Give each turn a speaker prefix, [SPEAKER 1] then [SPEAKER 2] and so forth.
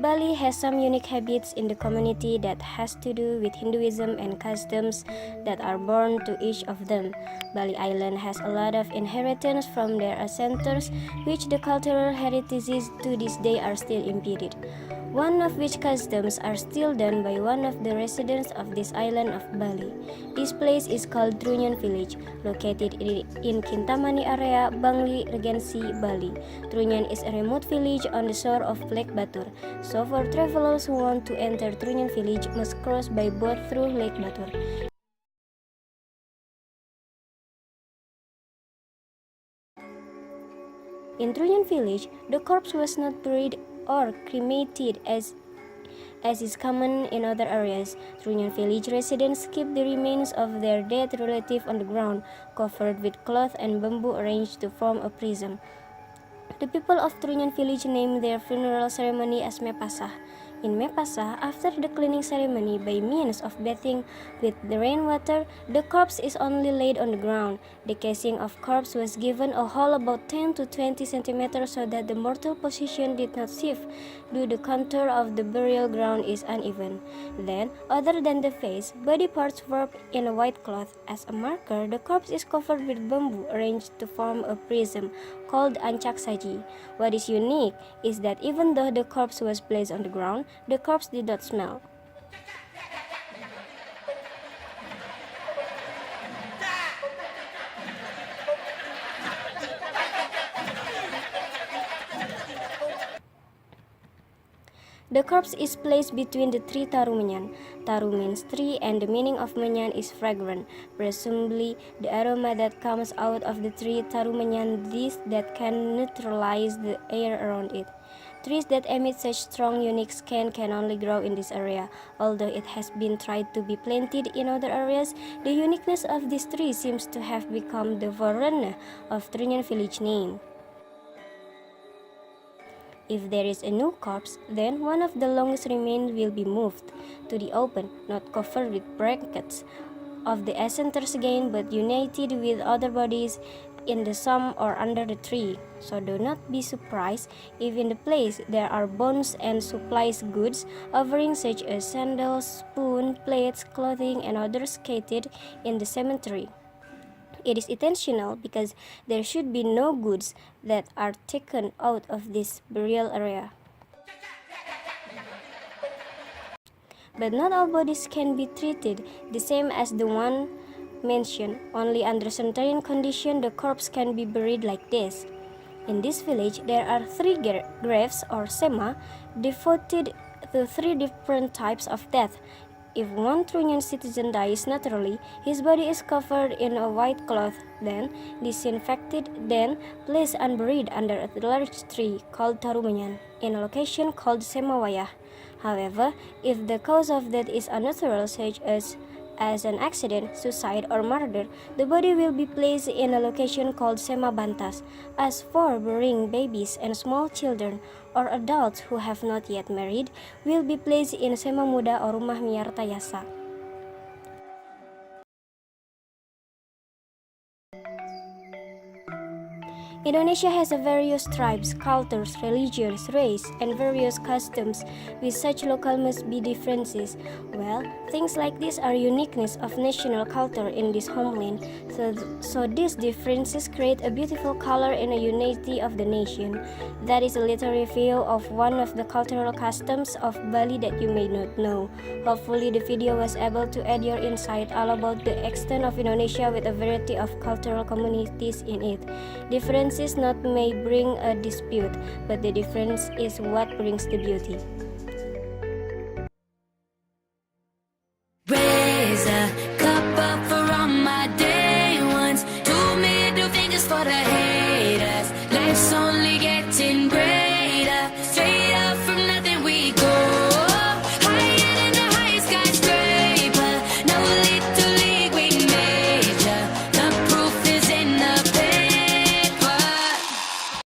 [SPEAKER 1] Bali has some unique habits in the community that has to do with Hinduism and customs that are born to each of them. Bali Island has a lot of inheritance from their ancestors, which the cultural heritages to this day are still impeded. One of which customs are still done by one of the residents of this island of Bali. This place is called Trunyan village, located in Kintamani area, Bangli, Regency, Bali. Trunyan is a remote village on the shore of Lake Batur. So for travelers who want to enter Trunyan village must cross by boat through Lake Batur. In Trunyan village, the corpse was not buried or cremated as is common in other areas. Trunyan village residents keep the remains of their dead relative on the ground, covered with cloth and bamboo arranged to form a prism. The people of Trunyan village name their funeral ceremony as Mepasah. In Mepasah, after the cleaning ceremony by means of bathing with the rainwater, the corpse is only laid on the ground. The casing of corpse was given a hole about 10 to 20 centimeters so that the mortal position did not shift, though the contour of the burial ground is uneven. Then, other than the face, body parts wrapped in a white cloth. As a marker, the corpse is covered with bamboo arranged to form a prism called ancak saji. What is unique is that even though the corpse was placed on the ground, the corpse did not smell. The corpse is placed between the three tarumenyan. Taru means tree and the meaning of menyan is fragrant, presumably the aroma that comes out of the tree tarumenyan, this that can neutralize the air around it. Trees that emit such strong unique scent can only grow in this area. Although it has been tried to be planted in other areas, the uniqueness of this tree seems to have become the forerunner of Trunyan village name. If there is a new corpse, then one of the longest remains will be moved to the open, not covered with blankets of the ancestors again, but united with other bodies in the sum or under the tree. So do not be surprised if in the place there are bones and supplies goods, offerings such as sandals, spoon, plates, clothing, and others scattered in the cemetery. It is intentional because there should be no goods that are taken out of this burial area. But not all bodies can be treated the same as the one mentioned. Only under certain conditions the corpse can be buried like this. In this village, there are 3 graves or sema devoted to 3 different types of death. If one Trunyan citizen dies naturally, his body is covered in a white cloth, then disinfected, then placed unburied under a large tree called tarumenyan in a location called semawayah. However, if the cause of death is unnatural, such as an accident, suicide, or murder, the body will be placed in a location called sema bantas. As for burying babies and small children or adults who have not yet married, will be placed in sema muda or rumah miyarta yasa. Indonesia has various tribes, cultures, religions, race, and various customs. With such local must be differences. Well, things like this are uniqueness of national culture in this homeland. So these differences create a beautiful color and a unity of the nation. That is a little review of one of the cultural customs of Bali that you may not know. Hopefully the video was able to add your insight all about the extent of Indonesia with a variety of cultural communities in it. Differences not may bring a dispute, but the difference is what brings the beauty.